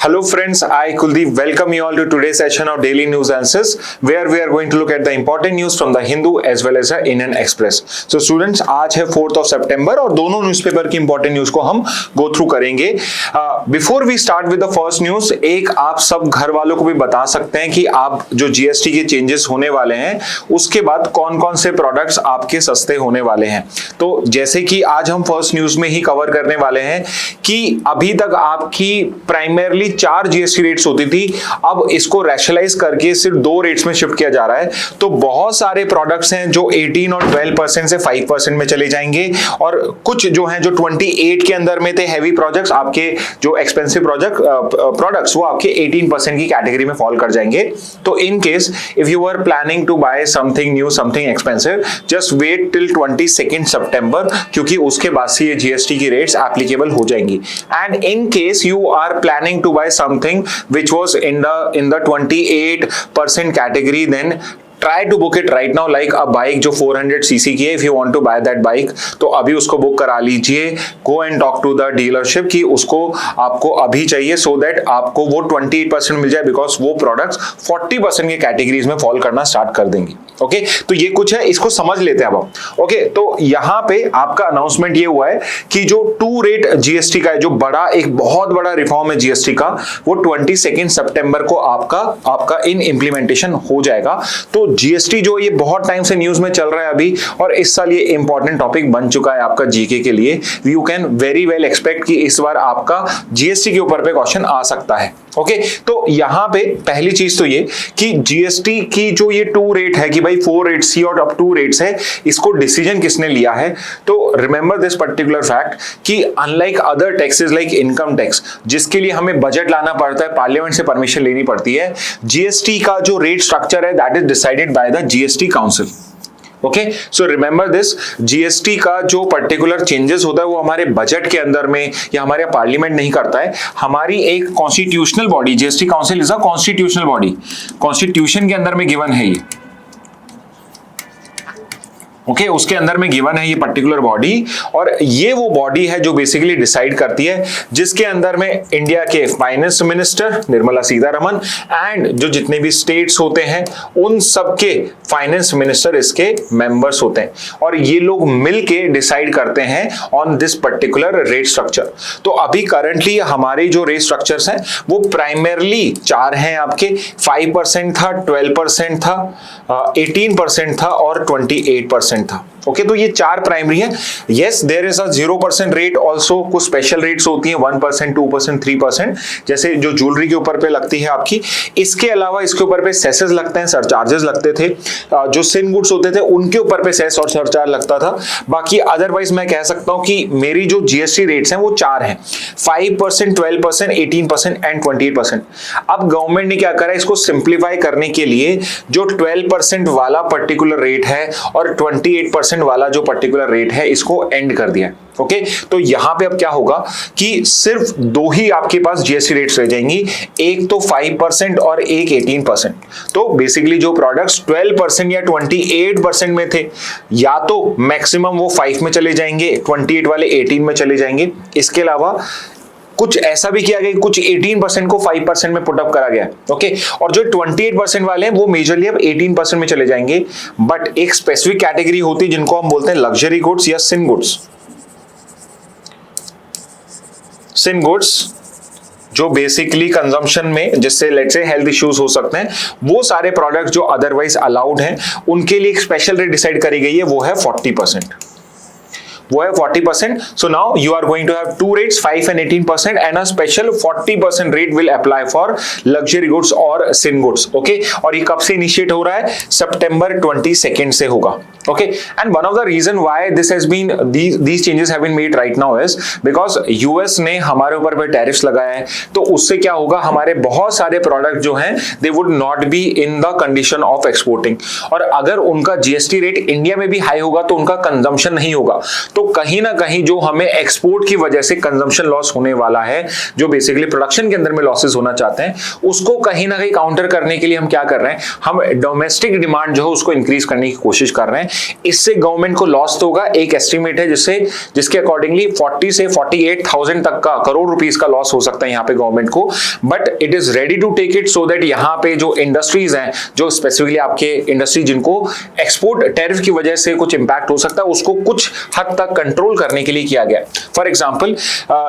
Hello friends, I Kuldeep welcome you all to today's session of Daily News Answers where we are going to look at the important news from the Hindu as well as the Indian Express. So students, आज है 4th of September और दोनों newspaper की important news को हम go through करेंगे. Before we start with the first news, एक आप सब घर वालों को भी बता सकते हैं कि आप जो GST के चेंजेस होने वाले हैं उसके बाद कौन कौन से प्रोडक्ट्स आपके सस्ते होने वाले हैं. तो जैसे कि आज हम फर्स्ट न्यूज में ही कवर करने वाले हैं कि अभी तक आपकी प्राइमरली 4 जीएसटी रेट्स होती थी, अब इसको रैशनलाइज करके सिर्फ 2 रेट्स में शिफ्ट किया जा रहा है. तो बहुत सारे प्रोडक्ट्स हैं जो 18 और 12% से 5% में चले जाएंगे और कुछ जो हैं जो 28 के अंदर में थे हैवी प्रोजेक्ट्स, आपके जो एक्सपेंसिव प्रोडक्ट्स वो आपके 18% की कैटेगरी में फॉल कर जाएंगे. तो in case if you are planning to buy something new something expensive, just wait till 22 सितंबर क्योंकि उसके बाद से ये जीएसटी की रेट्स एप्लीकेबल हो जाएंगी. And in case you are planning to buy something which was in the 28% category, then try to book it right now. like a bike जो 400 cc की है, if you want to buy that bike तो अभी उसको book करा लीजिए. go and talk to the dealership कि उसको आपको अभी चाहिए so that आपको वो 28% मिल जाए because वो products 40% के कैटेगरीज में फॉल करना स्टार्ट कर देंगी. ओके तो ये कुछ है, इसको समझ लेते हैं अब हम. ओके तो यहाँ पे आपका अनाउंसमेंट ये हुआ है कि जो 2 रेट जीएसटी का है, जो बड़ा एक बहुत बड़ा रिफॉर्म है जीएसटी का, वो 22 सितंबर को आपका इन इंप्लीमेंटेशन हो जाएगा. तो जीएसटी जो ये बहुत टाइम से न्यूज में चल रहा है अभी और इस साल ये इंपॉर्टेंट टॉपिक बन चुका है आपका जीके के लिए. You can very well expect कि इस बार आपका जीएसटी के ऊपर पे क्वेश्चन आ सकता है. ओके तो यहाँ पे पहली चीज तो ये कि जीएसटी की जो ये 2 रेट है कि भाई 4 रेट्स सी और अब 2 रेट्स है, इसको डिसीजन किसने लिया है. तो रिमेंबर दिस पर्टिकुलर फैक्ट कि unlike other taxes like income tax जिसके लिए हमें बजट लाना पड़ता है, पार्लियामेंट से परमिशन लेनी पड़ती है, जीएसटी का जो रेट स्ट्रक्चर है that is decided by the GST council. Okay so remember this, GST का जो पर्टिकुलर चेंजेस होता है वो हमारे बजट के अंदर में या हमारे पार्लियामेंट नहीं करता है. हमारी एक constitutional body, GST council is a constitutional body, constitution के अंदर में गिवन है ये. ओके उसके अंदर में गिवन है ये पर्टिकुलर बॉडी और ये वो बॉडी है जो बेसिकली डिसाइड करती है, जिसके अंदर में इंडिया के finance minister Nirmala Sitharaman and जो जितने भी स्टेट्स होते हैं उन सबके फाइनेंस मिनिस्टर इसके मेंबर्स होते हैं और ये लोग मिलके डिसाइड करते हैं on this particular rate structure. तो अभी करंटली हमारे जो रेट स्ट्रक्चर्स हैं वो प्राइमरली 4 हैं आपके. 5% था, 12% था, 18% था और 28% था. ओके तो ये 4 प्राइमरी है. Yes there is a 0% rate also, कुछ स्पेशल रेट्स होती हैं 1%, 2%, 3% जैसे जो ज्वेलरी के ऊपर पे लगती है आपकी. इसके अलावा इसके ऊपर पे सेसेस लगते हैं, सरचार्जेस लगते थे. जो सिन गुड्स होते थे उनके ऊपर पे सेस और सरचार्ज लगता था. बाकी अदरवाइज मैं कह सकता हूं कि मेरी जो जीएसटी रेट्स हैं वो 4 हैं, 5%, 12%, 18% एंड 28%. अब गवर्नमेंट ने क्या करा, इसको सिंप्लीफाई करने के लिए जो 12% वाला पर्टिकुलर रेट है और 28% वाला जो पर्टिकुलर रेट है इसको एंड कर दिया. ओके तो यहां पे अब क्या होगा कि सिर्फ 2 ही आपके पास जीएसटी रेट्स रह जाएंगी, एक तो 5% और एक 18%. तो बेसिकली जो प्रोडक्ट्स 12% या 28% में थे या तो मैक्सिमम वो 5 में चले जाएंगे, 28 वाले 18 में चले जाएंगे. इसके अलावा कुछ ऐसा भी किया गया, कुछ 18% को 5% में पुटअप करा गया. ओके और जो 28% वाले हैं वो मेजरली अब 18% में चले जाएंगे. बट एक स्पेसिफिक कैटेगरी होती है जिनको हम बोलते हैं लग्जरी गुड्स या सिन गुड्स. सिन गुड्स जो बेसिकली कंजम्पशन में जिससे लेट्स से हेल्थ इश्यूज हो सकते हैं, वो सारे प्रोडक्ट्स जो अदरवाइज अलाउड हैं उनके लिए एक स्पेशल रेट डिसाइड करी गई है, वो है 40%. वो है 40%. So now you are going to have 2 rates, 5 and 18% and a special 40% rate will apply for luxury goods और sin goods. Okay और ये कब से इनिशिएट हो रहा है, सितंबर 22 से होगा. Okay and one of the reason why this has been these changes have been made right now is because US ने हमारे ऊपर पे टैरिफ्स लगाया है. तो उससे क्या होगा, हमारे बहुत सारे प्रोडक्ट जो हैं they would not be in the condition of exporting और अगर उनका जीएसटी रेट इंडिया में भी हाई होगा तो उनका कंजम्पशन नहीं होगा. तो तो कहीं ना कहीं जो हमें एक्सपोर्ट की वजह से कंजम्पशन लॉस होने वाला है, जो बेसिकली प्रोडक्शन के अंदर में लॉसेस होना चाहते हैं, उसको कहीं ना कहीं काउंटर करने के लिए हम क्या कर रहे हैं, हम डोमेस्टिक डिमांड जो है उसको इंक्रीज करने की कोशिश कर रहे हैं। इससे गवर्नमेंट को लॉस तो होगा, एक एस्टिमेट है जिसके अकॉर्डिंगली 40 से 48,000 तक का करोड़ रुपीस का लॉस हो सकता है यहाँ पे गवर्नमेंट को, but it is ready to take it so that यहाँ पे जो इंडस्ट्रीज हैं, जो स्पेसिफिकली आपके इंडस्ट्री जिनको एक्सपोर्ट टैरिफ की वजह से कुछ इंपैक्ट हो सकता है, उसको कुछ हद तक कंट्रोल करने के लिए किया गया। फॉर एग्जांपल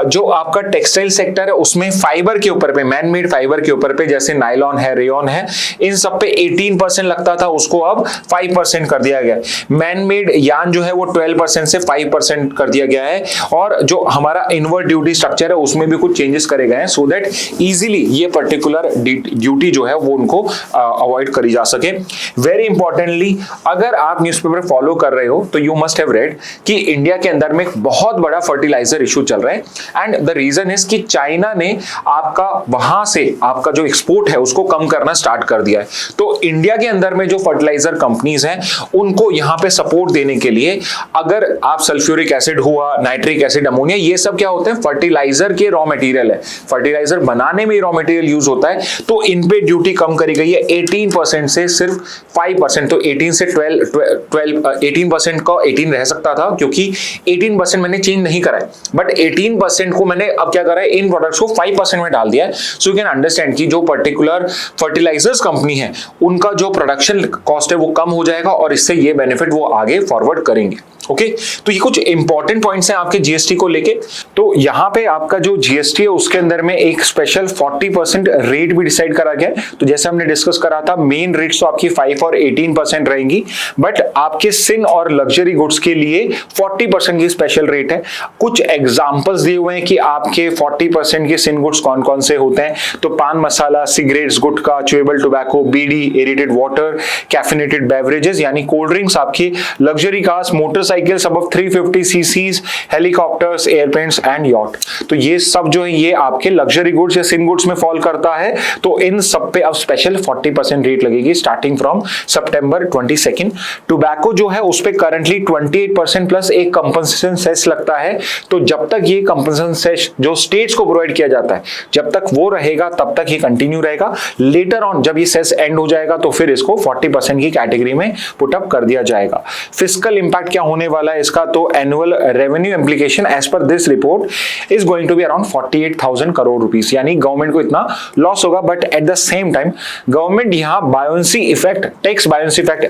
जो आपका टेक्सटाइल सेक्टर है उसमें फाइबर के ऊपर पे, मैन मेड फाइबर के ऊपर पे, जैसे नायलॉन है, रेयॉन है, इन सब पे 18% लगता था, उसको अब 5% कर दिया गया। मैन मेड यार्न जो है वो 12% से 5% कर दिया गया है, और जो हमारा इनवर्ड ड्यूटी स्ट्रक्चर है उसमें भी कुछ चेंजेस करे गए हैं सो दैट इजीली ये पर्टिकुलर ड्यूटी जो है वो उनको अवॉइड करी जा सके। वेरी इंपॉर्टेंटली, अगर आप न्यूज़पेपर फॉलो कर रहे हो तो यू मस्ट हैव रेड कि इंडिया के अंदर में एक बहुत बड़ा फर्टिलाइजर इशू चल रहा है, एंड द रीजन इज कि चाइना ने आपका वहां से आपका जो एक्सपोर्ट है उसको कम करना स्टार्ट कर दिया है। तो इंडिया के अंदर में जो फर्टिलाइजर कंपनीज हैं उनको यहां पे सपोर्ट देने के लिए, अगर आप सल्फ्यूरिक एसिड हुआ, नाइट्रिक एसिड, अमोनिया, ये सब क्या होते हैं, फर्टिलाइजर के रॉ मटेरियल है, फर्टिलाइजर बनाने में रॉ मटेरियल यूज होता है, तो इन पे ड्यूटी कम करी गई है 18% से सिर्फ 5%। तो 18 से 18% का 18 रह सकता था, क्योंकि 18% मैंने चेंज नहीं करा है, बट 18% को मैंने अब क्या करा है, इन प्रोडक्ट्स को 5% में डाल दिया है। सो यू कैन अंडरस्टैंड कि जो पर्टिकुलर फर्टिलाइजर्स कंपनी है उनका जो प्रोडक्शन कॉस्ट है वो कम हो जाएगा, और इससे ये बेनिफिट वो आगे फॉरवर्ड करेंगे। ओके, तो ये कुछ इंपॉर्टेंट पॉइंट्स हैं आपके जीएसटी को लेके। तो यहाँ पे आपका जो जीएसटी है उसके अंदर में एक स्पेशल 40% रेट भी डिसाइड करा गया है। तो जैसे हमने डिस्कस करा था, मेन रेट्स तो आपकी 5 और 18% रहेंगी, बट आपके सिन और लग्जरी गुड्स के लिए 40% की स्पेशल रेट है। कुछ एग्जांपल्स दिए हुए हैं कि आपके 40% के सिन गुड्स कौन कौन से होते हैं। तो पान मसाला, सिगरेट्स, गुटखा, च्यूएबल टोबैको, बीड़ी, एरेटेड वाटर, कैफिनेटेड बेवरेजेस यानी कोल्ड ड्रिंक्स, आपकी luxury cars, motorcycles above 350 chassis, helicopters, airplanes and yacht. तो ये सब जो है ये आपके लग्जरी गुड्स या सिन गुड्स में फॉल करता है। तो इन सब पे अब स्पेशल 40% रेट लगेगी स्टार्टिंग फ्रॉम सितंबर 22। टोबैको जो है उस पे करंटली 28% प्लस एक कंपनसेशन सेस लगता है। तो जब तक ये कंपनसेशन सेस जो स्टेट्स को प्रोवाइड किया जाता है, जब तक वो रहेगा तब तक ये कंटिन्यू रहेगा। लेटर ऑन जब ये सेस एंड हो जाएगा तो फिर इसको 40% की कैटेगरी में पुट अप कर दिया जाएगा। फिस्कल इंपैक्ट क्या होने वाला है इसका, तो annual revenue implication as per this report is going to be around 48,000 crore rupees, यानी गवर्नमेंट को इतना लॉस होगा। But at the same time government यहां buoyancy effect, tax buoyancy effect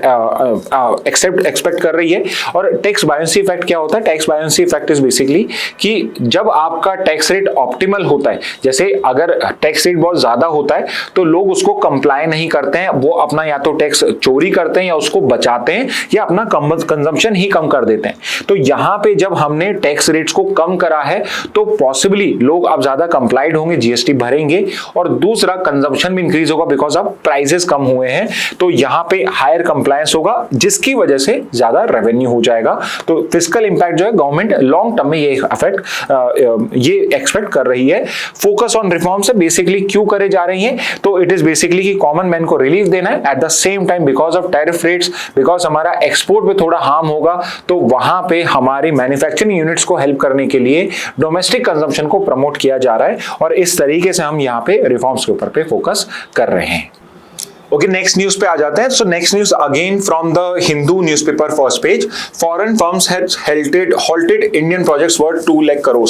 expect कर रही है। और टैक्स बायोंसी इफेक्ट क्या होता है, tax buoyancy effect is basically कि जब आपका टैक्स रेट ऑप्टिमल होता है, जैसे अगर टैक्स रेट बहुत ज्यादा होता है तो लोग उसको कंप्लाई नहीं करते हैं, वो अपना या तो टैक्स चोरी करते हैं या उसको बचाते हैं या अपना कंजम्पशन ही कम कर देते हैं। तो यहां पे जब हमने टैक्स रेट्स को कम करा है तो पॉसिबली लोग अब ज्यादा कंप्लाइड होंगे, जीएसटी भरेंगे, और दूसरा कंजम्पशन भी इंक्रीज होगा बिकॉज अब प्राइसेस कम हुए हैं। तो यहां पे हायर कंप्लायंस होगा जिसकी वजह से ज्यादा रेवेन्यू हो जाएगा। तो फिस्कल इंपैक्ट जो है गवर्नमेंट लॉन्ग टर्म में ये एक्सपेक्ट कर रही है। फोकस ऑन रिफॉर्म से बेसिकली क्यों करे जा रही है, तो इट इज बेसिकली कि कॉमन मैन को रिलीफ देना है, eight the same time because of tariff rates, because हमारा एक्सपोर्ट पे थोड़ा हार्म होगा, तो वहां पे हमारी मैन्युफैक्चरिंग यूनिट्स को हेल्प करने के लिए डोमेस्टिक कंजम्पशन को प्रमोट किया जा रहा है, और इस तरीके से हम यहाँ पे रिफॉर्म्स के ऊपर पे फोकस कर रहे हैं। ओके, नेक्स्ट न्यूज पे आ जाते हैं। So next news again from the Hindu newspaper first page. Foreign firms has halted Indian projects worth 2 lakh crore.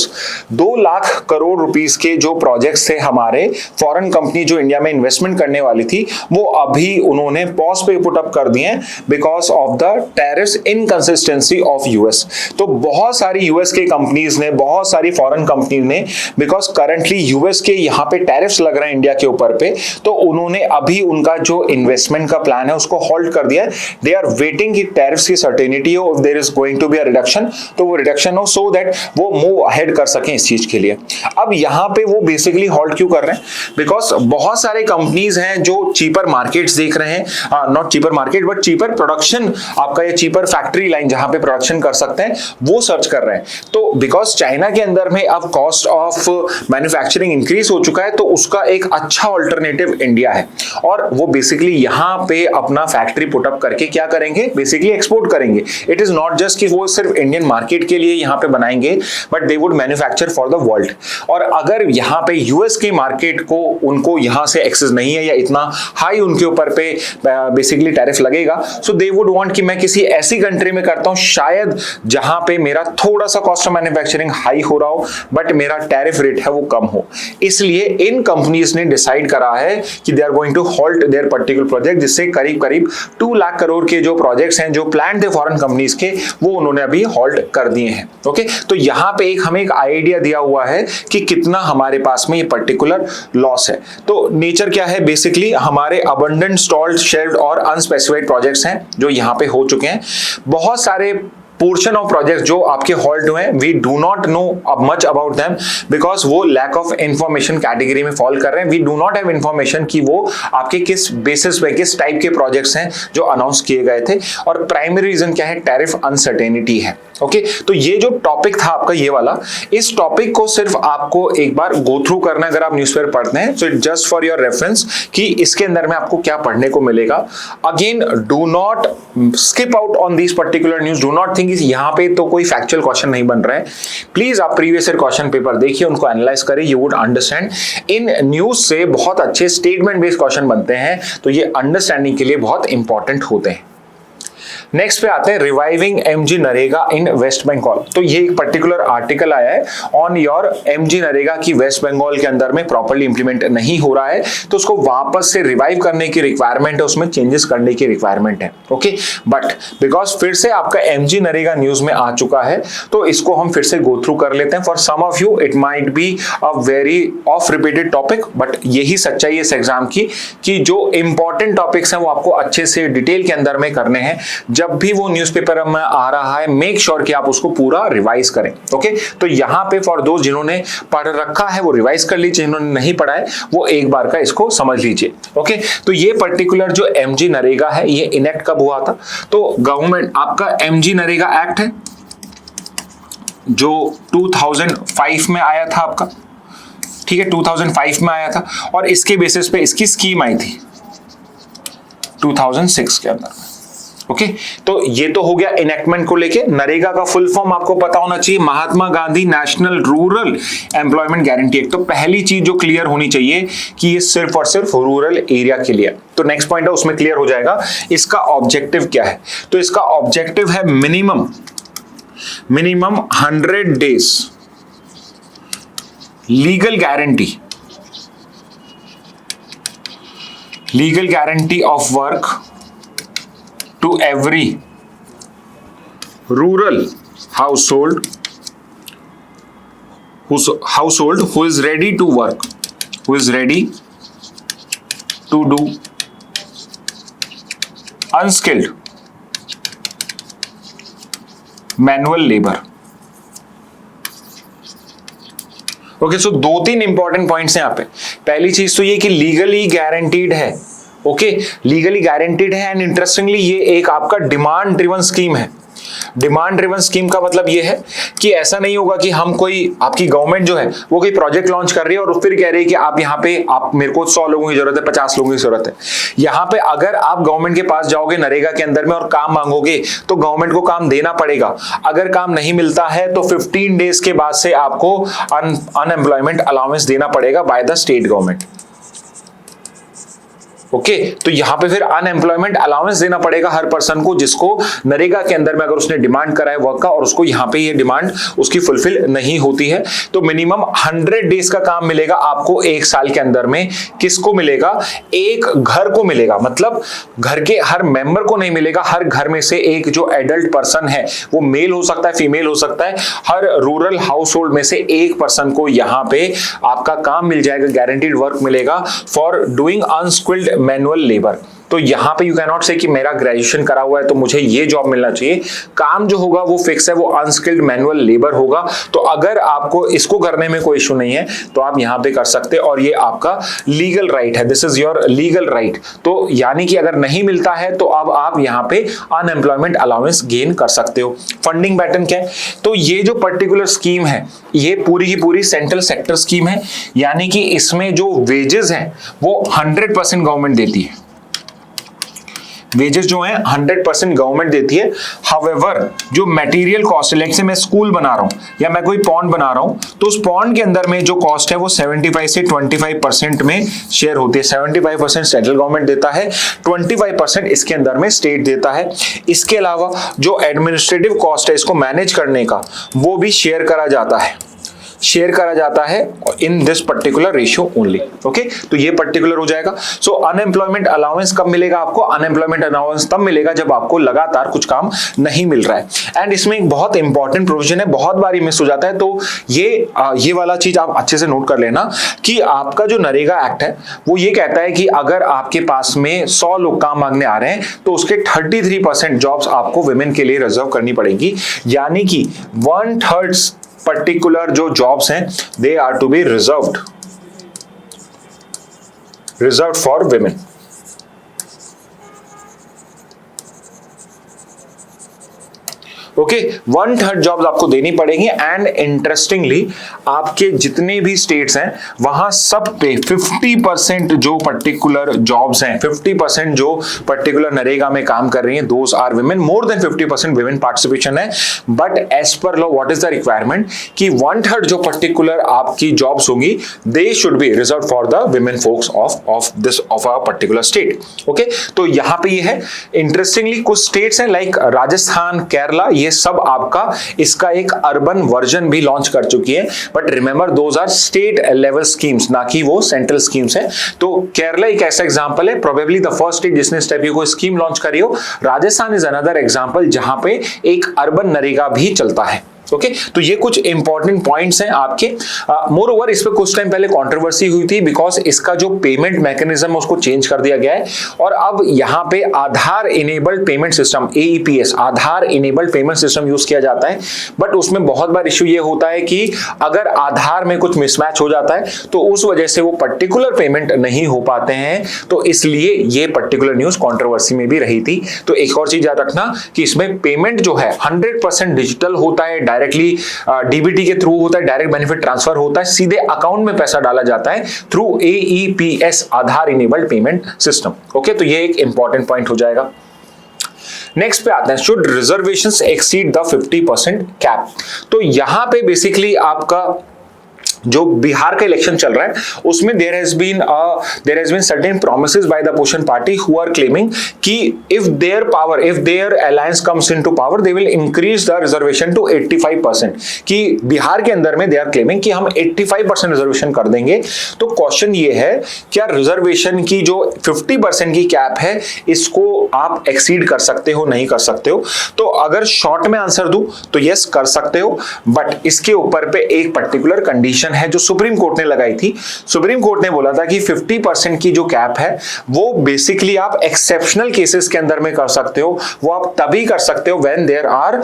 2 lakh crore rupees के जो प्रोजेक्ट्स थे हमारे, फॉरेन कंपनी जो इंडिया में इन्वेस्टमेंट करने वाली थी, वो अभी उन्होंने पॉज पे पुट अप कर दिए हैं because of the tariffs inconsistency of US. तो बहुत सारी यूएस के कंपनीज ने, बहुत सारी फॉरेन कंपनीज ने, बिकॉज करंटली यूएस के यहाँ पे टैरिफ्स लग रहे हैं इंडिया के ऊपर पे, तो उन्होंने अभी उनका जो इन्वेस्टमेंट का प्लान है उसको होल्ड कर दिया है। दे आर वेटिंग कि टैरिफ्स की सर्टेनिटी हो, if there is going to be a reduction तो वो रिडक्शन हो, सो दैट वो मूव अहेड कर सकें इस चीज के लिए। अब यहाँ पे वो बेसिकली होल्ड क्यों कर रहे हैं, बिकॉज बहुत सारे कंपनीज हैं जो चीपर मार्केट्स देख रहे हैं, not cheaper market but cheaper production, आपका ये चीपर फैक्ट्री लाइन जहां पे प्रोडक्शन कर सकते हैं वो सर्च कर रहे हैं। तो बिकॉज चाइना के अंदर में अब कॉस्ट ऑफ मैन्युफैक्चरिंग इंक्रीज हो चुका है, तो उसका एक अच्छा ऑल्टरनेटिव इंडिया है, और वो बेसिकली यहाँ पे अपना फैक्ट्री पुटअप करके क्या करेंगे, बेसिकली एक्सपोर्ट करेंगे। इट इज नॉट जस्ट कि वो सिर्फ इंडियन मार्केट के लिए यहाँ पे बनाएंगे, but they would manufacture for the world. और अगर यहाँ पे यूएस के मार्केट को उनको यहाँ से एक्सेस नहीं है या इतना हाई उनके ऊपर पे बेसिकली टैरिफ लगेगा, सो दे वुड वांट कि मैं किसी ऐसी कंट्री में करता हूँ शायद जहां पे मेरा थोड़ा सा कॉस्ट ऑफ मैन्युफैक्चरिंग हाई हो रहा हो बट मेरा टैरिफ रेट है वो कम हो। इसलिए इन कंपनीज ने डिसाइड करा है कि they are going to halt their particular project, जिससे करीब करीब 2 लाख करोड़ के जो प्रोजेक्ट्स हैं जो प्लान थे फॉरेन कंपनीज के, वो उन्होंने अभी हॉल्ट कर दिए हैं। ओके, तो यहां पे हमें एक आइडिया दिया हुआ है कि कितना हमारे पास में ये पर्टिकुलर लॉस है। तो नेचर क्या है, बेसिकली हमारे अबंडेंट, स्टॉल्ड, शेल्फ्ड और अनस्पेसिफाइड प्रोजेक्ट्स हैं जो यहां पे हो चुके हैं। बहुत सारे पोर्शन ऑफ प्रोजेक्ट जो आपके हॉल्ट हुए हैं, we do not know much about them because वो लैक ऑफ इंफॉर्मेशन कैटेगरी में फॉल कर रहे हैं। We do not have information कि वो आपके किस बेसिस पे, किस टाइप के प्रोजेक्ट्स हैं जो अनाउंस किए गए थे। और प्राइमरी रीजन क्या है, टैरिफ अनसर्टेनिटी है। ओके, तो ये जो टॉपिक था आपका ये वाला, इस टॉपिक को सिर्फ आपको एक बार गो थ्रू करना है अगर आप न्यूज़पेपर पढ़ते हैं। So just for your reference कि इसके अंदर में आपको क्या पढ़ने को मिलेगा। Again, do not skip out on this particular news, do not think यहाँ पे तो कोई फैक्चुअल क्वेश्चन नहीं बन रहा है। प्लीज आप प्रीवियस ईयर क्वेश्चन पेपर देखिए, उनको एनालाइज करें, you would understand. In news से बहुत अच्छे स्टेटमेंट बेस्ड क्वेश्चन बनते हैं, तो ये अंडरस्टैंडिंग के लिए बहुत इंपॉर्टेंट होते हैं। नेक्स्ट पे आते हैं रिवाइविंग एमजी नरेगा इन वेस्ट बंगाल। तो ये एक पर्टिकुलर आर्टिकल आया है ऑन योर एमजी नरेगा की वेस्ट बंगाल के अंदर में प्रॉपर्ली इंप्लीमेंट नहीं हो रहा है, तो उसको वापस से रिवाइव करने की रिक्वायरमेंट है, उसमें चेंजेस करने की रिक्वायरमेंट है। ओके, बट बिकॉज फिर से आपका एमजी नरेगा न्यूज में आ चुका है, तो इसको हम फिर से गो थ्रू कर लेते हैं। For some of you it might be a very of repeated topic, but यही सच्चाई है इस एग्जाम की कि जो इंपॉर्टेंट टॉपिक्स हैं वो आपको अच्छे से डिटेल के अंदर में करने हैं। जब भी वो न्यूज़पेपर में आ रहा है, मेक श्योर कि आप उसको पूरा रिवाइज करें। ओके, तो यहां पे फॉर दोस्त जिन्होंने पढ़ रखा है वो रिवाइज कर लीजिए, जिन्होंने नहीं पढ़ा है वो एक बार का इसको समझ लीजिए। ओके, तो ये पर्टिकुलर जो एमजी नरेगा है ये इनेक्ट कब हुआ था, तो गवर्नमेंट आपका एमजी नरेगा एक्ट है जो 2005 में आया था आपका, ठीक है, 2005 में आया था और इसके बेसिस पे इसकी स्कीम आई थी 2006 के अंदर। ओके, तो ये तो हो गया इनेक्टमेंट को लेके। नरेगा का फुल फॉर्म आपको पता होना चाहिए, Mahatma Gandhi national rural employment guarantee act. तो पहली चीज जो क्लियर होनी चाहिए कि ये सिर्फ और सिर्फ रूरल एरिया के लिए। तो नेक्स्ट पॉइंट है उसमें क्लियर हो जाएगा इसका ऑब्जेक्टिव क्या है। तो इसका ऑब्जेक्टिव है minimum 100 days legal guarantee of work to every rural household who is ready to work, who is ready to do unskilled manual labor. Okay, so 2-3 important points हैं यहाँ पे। पहली चीज तो ये कि लीगली गारंटीड है। ओके, लीगली गारंटीड है एंड इंटरेस्टिंगली ये एक आपका डिमांड ड्रिवन स्कीम है। डिमांड ड्रिवन स्कीम का मतलब ये है कि ऐसा नहीं होगा कि हम कोई, आपकी गवर्नमेंट जो है वो कोई प्रोजेक्ट लॉन्च कर रही है और फिर कह रही है कि आप यहाँ पे, आप मेरे को 100 लोगों की जरूरत है, 50 लोगों की जरूरत है। यहाँ पे अगर आप गवर्नमेंट के पास जाओगे नरेगा के अंदर में और काम मांगोगे तो गवर्नमेंट को काम देना पड़ेगा। अगर काम नहीं मिलता है तो 15 डेज के बाद से आपको अनएम्प्लॉयमेंट अलाउंस देना पड़ेगा by the state government. Okay, तो यहां पे फिर अनएम्प्लॉयमेंट अलाउंस देना पड़ेगा हर पर्सन को जिसको नरेगा के अंदर में अगर उसने डिमांड करा है वर्क का और उसको यहां पे ये डिमांड उसकी फुलफिल नहीं होती है, तो मिनिमम 100 डेज का काम मिलेगा आपको 1 साल के अंदर में। किसको मिलेगा? एक घर को मिलेगा, मतलब घर के हर मेंबर को नहीं मिलेगा, हर घर में से एक जो एडल्ट पर्सन है, वो मेल हो सकता है, फीमेल हो सकता है, हर रूरल हाउस होल्ड में से एक पर्सन को यहां पे आपका काम मिल जाएगा, गारंटीड वर्क मिलेगा for doing unskilled manual labour. तो यहां पे यू कैन नॉट से कि मेरा ग्रेजुएशन करा हुआ है तो मुझे ये जॉब मिलना चाहिए। काम जो होगा वो फिक्स है, वो अनस्किल्ड मैनुअल लेबर होगा। तो अगर आपको इसको करने में कोई इशू नहीं है तो आप यहां पे कर सकते हैं और ये आपका लीगल राइट है, this is your legal right. तो यानी कि अगर नहीं मिलता है तो अब आप यहां पे अनएम्प्लॉयमेंट अलाउंस गेन कर सकते हो। फंडिंग पैटर्न क्या है? तो ये जो पर्टिकुलर स्कीम है ये पूरी की पूरी सेंट्रल सेक्टर स्कीम है, यानी कि इसमें जो वेजेस हैं वो 100% गवर्नमेंट देती है। वेजेस जो है 100% गवर्नमेंट देती है। हाउएवर जो मटेरियल कॉस्ट, लेट से मैं स्कूल बना रहा हूं या मैं कोई पॉन्ड बना रहा हूं, तो उस पॉन्ड के अंदर में जो कॉस्ट है वो 75 से 25% में शेयर होती है। 75% सेंट्रल गवर्नमेंट देता है, 25% इसके अंदर में स्टेट देता है। इसके अलावा जो एडमिनिस्ट्रेटिव कॉस्ट है इसको मैनेज करने का, वो भी शेयर करा जाता है in this particular ratio only. Okay, तो ये पर्टिकुलर हो जाएगा। सो अनएम्प्लॉयमेंट अलाउंस कब मिलेगा आपको? अनएम्प्लॉयमेंट अलाउंस तब मिलेगा जब आपको लगातार कुछ काम नहीं मिल रहा है। एंड इसमें एक बहुत इंपॉर्टेंट प्रोविजन है, बहुत बार मिस हो जाता है, तो ये वाला चीज आप अच्छे से नोट कर लेना कि आपका जो नरेगा एक्ट है वो ये कहता है कि अगर आपके पास में 100 लोग काम मांगने आ रहे हैं तो उसके 33% जॉब्स आपको विमेन के लिए रिजर्व करनी पड़ेगी, यानी कि 1/3 पर्टिकुलर जो जॉब्स हैं they are to be reserved for women. Okay, 1/3 jobs आपको देनी पड़ेगी। एंड इंटरेस्टिंगली आपके जितने भी स्टेट्स हैं वहां सब पे 50% जो पर्टिकुलर जॉब्स हैं, 50% जो पर्टिकुलर नरेगा में काम कर रही हैं, those are women. More than 50% women participation है। But as per law what is the requirement कि 1/3 जो पर्टिकुलर आपकी जॉब्स होंगी they should be reserve for the women folks of a particular state. Okay, तो यहां पे ये है। इंटरेस्टिंगली कुछ स्टेट्स हैं लाइक राजस्थान, केरला, ये सब आपका इसका एक अर्बन वर्जन भी लॉन्च कर चुकी है। But remember those are state level schemes, ना कि वो सेंट्रल स्कीम्स है। तो केरला एक ऐसा एग्जांपल है, प्रोबेबली द फर्स्ट स्टेट जिसने इस टाइप की कोई स्कीम लॉन्च करी हो। राजस्थान इज अनदर एग्जांपल जहां पे एक अर्बन नरेगा भी चलता है। ओके, तो ये कुछ इंपॉर्टेंट पॉइंट्स हैं आपके। मोर ओवर इस पे कुछ टाइम पहले कंट्रोवर्सी हुई थी बिकॉज इसका जो पेमेंट मैकेनिज्म है उसको चेंज कर दिया गया है और अब यहाँ पे आधार इनेबल्ड पेमेंट सिस्टम, AEPS, आधार इनेबल्ड पेमेंट सिस्टम यूज किया जाता है। बट उसमें बहुत बार इश्यू ये होता है कि अगर आधार में कुछ मिसमैच हो जाता है तो उस वजह से वो पर्टिकुलर पेमेंट नहीं हो पाते हैं, तो इसलिए ये पर्टिकुलर न्यूज कंट्रोवर्सी में भी रही थी। तो एक और चीज याद रखना कि इसमें पेमेंट जो है 100% डिजिटल होता है, डायरेक्टली डीबीटी के थ्रू होता है, डायरेक्ट बेनिफिट ट्रांसफर होता है, सीधे अकाउंट में पैसा डाला जाता है थ्रू AEPS, आधार इनेबल्ड पेमेंट सिस्टम। ओके, तो ये एक इंपॉर्टेंट पॉइंट हो जाएगा। नेक्स्ट पे आते हैं, should reservations exceed the 50% cap. तो यहां पे बेसिकली आपका जो बिहार का इलेक्शन चल रहा है उसमें there has been certain promises by the opposition party who are claiming कि if their alliance comes into power they will increase the reservation to 85%। कि बिहार के अंदर में दे आर क्लेमिंग कि हम 85% रिजर्वेशन कर देंगे। तो क्वेश्चन ये है, क्या रिजर्वेशन की जो 50% की कैप है इसको आप एक्सीड कर सकते हो, नहीं कर सकते हो? तो अगर शॉर्ट में आंसर दूं तो यस कर सकते हो, बट इसके ऊपर पे एक पर्टिकुलर कंडीशन है जो सुप्रीम कोर्ट ने लगाई थी। सुप्रीम कोर्ट ने बोला था कि 50% की जो कैप है वो बेसिकली आप एक्सेप्शनल केसेस के अंदर में कर सकते हो, वो आप तभी कर सकते हो when there are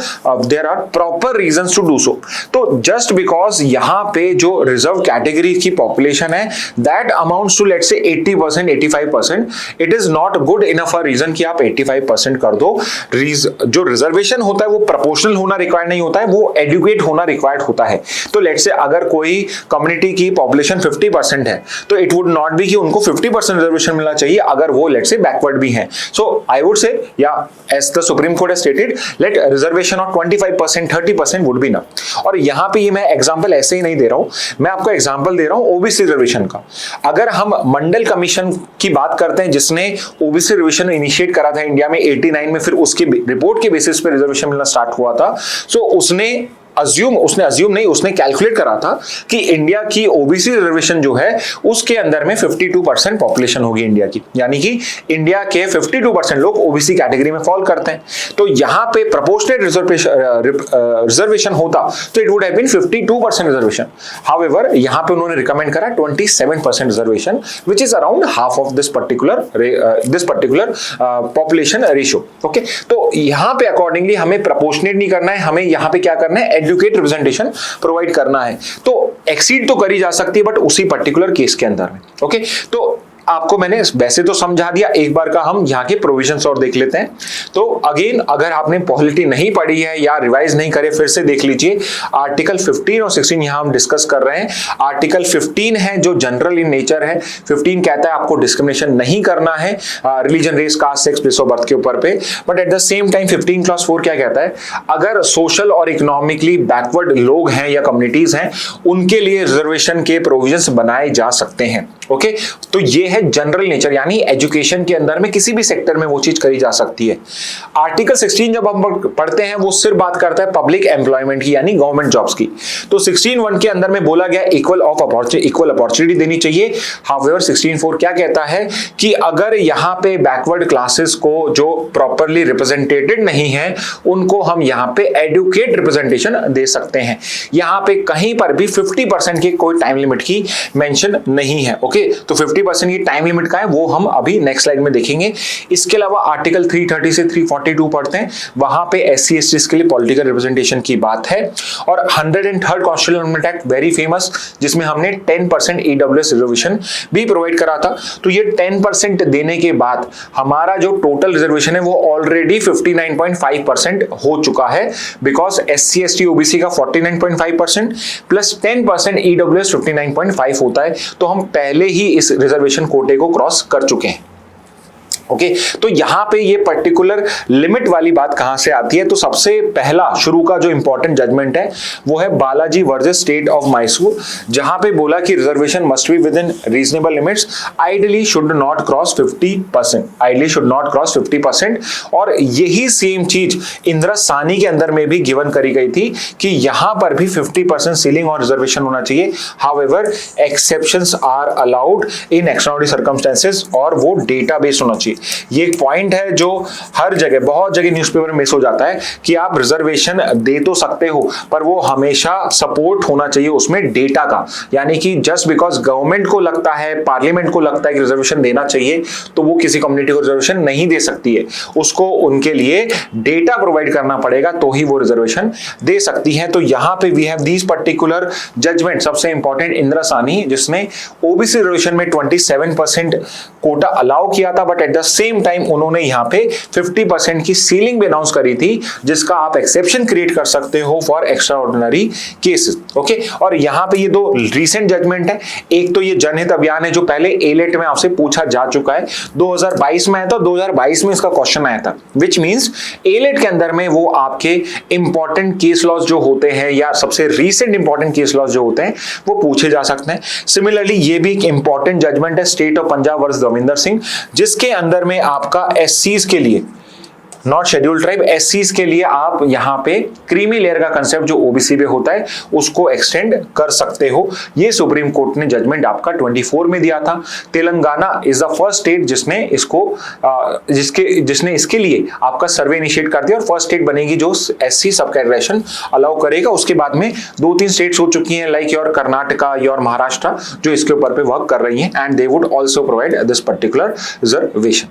proper reasons to do so. तो जस्ट बिकॉज यहां पे जो रिजर्व कैटेगरी की पॉपुलेशन है that amounts to let's say 80%, 85%, it is not good enough a reason कि आप 85% कर दो। जो रिजर्वेशन होता है वो प्रोपोर्शनल होना रिक्वायर्ड नहीं होता है, वो एडुकेट होना रिक्वायर्ड होता है। तो लेट्स से अगर कोई कम्युनिटी की पॉपुलेशन 50% है तो इट वुड नॉट बी कि उनको 50% रिजर्वेशन मिलना चाहिए अगर वो लेट्स से बैकवर्ड भी हैं। सो आई वुड से या as the Supreme Court has stated let reservation of 25%, 30% would be enough. और यहां पे ये मैं एग्जांपल ऐसे ही नहीं दे रहा हूं, मैं आपको एग्जांपल दे रहा हूं ओबीसी रिजर्वेशन का। अगर हम मंडल कमीशन की बात करते हैं जिसने ओबीसी रिजर्वेशन इनिशिएट करा था इंडिया में 89 में, फिर उसकी रिपोर्ट के बेसिस पे रिजर्वेशन मिलना स्टार्ट हुआ था। सो उसने कैलकुलेट करा था कि इंडिया की ओबीसी रिजर्वेशन जो है उसके अंदर में 52% पॉपुलेशन होगी इंडिया की, यानी कि इंडिया के 52% लोग ओबीसी कैटेगरी में फॉल करते हैं। तो यहां पे प्रोपोर्शनेट रिजर्वेशन होता तो it would have been 52% reservation. However यहां पे उन्होंने रिकमेंड करा 27% reservation which is around half of this particular population ratio. Okay, तो यहां पे अकॉर्डिंगली हमें प्रोपोर्शनेट नहीं करना है, हमें यहां पे क्या करना है, एडुकेट रिप्रेजेंटेशन प्रोवाइड करना है। तो एक्सीड तो करी जा सकती है बट उसी पर्टिकुलर केस के अंदर में। ओके, तो आपको मैंने वैसे तो समझा दिया, एक बार का हम यहाँ के प्रोविजंस और देख लेते हैं। तो अगेन अगर आपने पॉलिटी नहीं पढ़ी है या रिवाइज नहीं करे, फिर से देख लीजिए। आर्टिकल 15 और 16 यहाँ हम डिस्कस कर रहे हैं। आर्टिकल 15 है जो जनरल इन नेचर है। 15 कहता है आपको डिस्क्रिमिनेशन नहीं करना है religion, race, caste, sex, place of birth के ऊपर पे। But at the same time 15 class 4 क्या कहता है, अगर सोशल और इकोनॉमिकली बैकवर्ड लोग हैं या कम्युनिटीज हैं, उनके लिए रिजर्वेशन के प्रोविजंस बनाए जा सकते हैं। ओके, तो ये है जनरल नेचर, यानी एजुकेशन के अंदर में किसी भी सेक्टर में वो चीज करी जा सकती है। आर्टिकल 16 जब हम पढ़ते हैं वो सिर्फ बात करता है पब्लिक एम्प्लॉयमेंट की, यानी गवर्नमेंट जॉब्स की। तो 16(1) के अंदर में बोला गया इक्वल अपॉर्चुनिटी देनी चाहिए। हाउएवर 16(4) क्या कहता है कि अगर यहाँ पे बैकवर्ड क्लासेस को जो प्रॉपरली रिप्रेजेंटेटेड नहीं है, उनको हम यहाँ पे एडुकेट रिप्रेजेंटेशन दे सकते हैं। यहाँ पे कहीं पर भी 50% की कोई टाइम लिमिट की मेंशन नहीं है। ओके, तो 50% की टाइम लिमिट का है वो हम अभी नेक्स्ट स्लाइड में देखेंगे। इसके अलावा आर्टिकल 330 से 342 पढ़ते हैं, वहां पे SC ST के लिए पॉलिटिकल रिप्रेजेंटेशन की बात है। और 103rd constitutional amendment act very famous, जिसमें हमने 10% EWS रिजर्वेशन भी प्रोवाइड करा था। तो ये 10% देने के बाद हमारा जो टोटल रिजर्वेशन है वो ऑलरेडी 59.5% हो चुका है, बिकॉज SC ST OBC का 49.5% प्लस 10% EWS 59.5 होता है। तो हम पहले ही इस रिजर्वेशन कोटे को क्रॉस कर चुके हैं। ओके, तो यहां पे ये पर्टिकुलर लिमिट वाली बात कहां से आती है, तो सबसे पहला शुरू का जो इंपॉर्टेंट जजमेंट है वो है Balaji versus state of Mysore, जहां पे बोला कि reservation must be with in reasonable limits, ideally should not cross 50%। और यही सेम चीज इंद्रासानी के अंदर में भी गिवन करी गई थी कि यहां पर भी 50% सीलिंग और रिजर्वेशन होना चाहिए। However exceptions are allowed in extraordinary circumstances, और वो डेटा बेस्ड होना चाहिए। ये एक पॉइंट है जो हर जगह, बहुत जगह न्यूज़पेपर में मिस हो जाता है कि आप रिजर्वेशन दे तो सकते हो, पर वो हमेशा सपोर्ट होना चाहिए उसमें डेटा का। यानी कि जस्ट बिकॉज गवर्नमेंट को लगता है, पार्लियामेंट को लगता है कि रिजर्वेशन देना चाहिए, तो वो किसी कम्युनिटी को रिजर्वेशन नहीं दे सकती है। उसको उनके लिए डेटा प्रोवाइड करना पड़ेगा, तो ही वो रिजर्वेशन दे सकती है। तो यहां पे we have these particular judgement. सबसे इंपॉर्टेंट इंद्रासानी, जिसने ओबीसी रिजर्वेशन में 27% कोटा अलाउ किया था, but at the same time उन्होंने यहाँ पे 50% की सीलिंग भी अनाउंस करी थी, जिसका आप एक्सेप्शन क्रिएट कर सकते हो for extra ordinary cases. Okay, और यहाँ पे ये दो रीसेंट जजमेंट है। एक तो ये जनहित अभियान है जो पहले एलेट में आपसे पूछा जा चुका है, 2022 में आया था, 2022 में इसका क्वेश्चन आया था, विच मींस एलेट के अंदर में वो आपके इंपॉर्टेंट केस लॉज जो होते हैं या सबसे रीसेंट इंपॉर्टेंट केस लॉज जो होते हैं वो पूछे जा सकते हैं। सिमिलरली ये भी एक इंपॉर्टेंट जजमेंट है, state of Punjab versus Davinder Singh, जिसके अंदर में आपका SCs के लिए, नॉट शेड्यूल्ड ट्राइब, SCs के लिए आप यहाँ पे क्रीमी लेयर का कंसेप्ट जो OBC पे होता है उसको एक्सटेंड कर सकते हो। ये सुप्रीम कोर्ट ने जजमेंट आपका 24 में दिया था। Telangana is the first state जिसने इसको जिसने इसके लिए आपका सर्वे इनिशिएट कर दिया और फर्स्ट स्टेट बनेगी जो SC सब कैटेगराइजेशन अलाउ करेगा। उसके बाद में 2-3 स्टेट्स हो चुकी हैं, like your Karnataka, your Maharashtra, जो इसके ऊपर पे वर्क कर रही हैं, and they would also provide this particular reservation.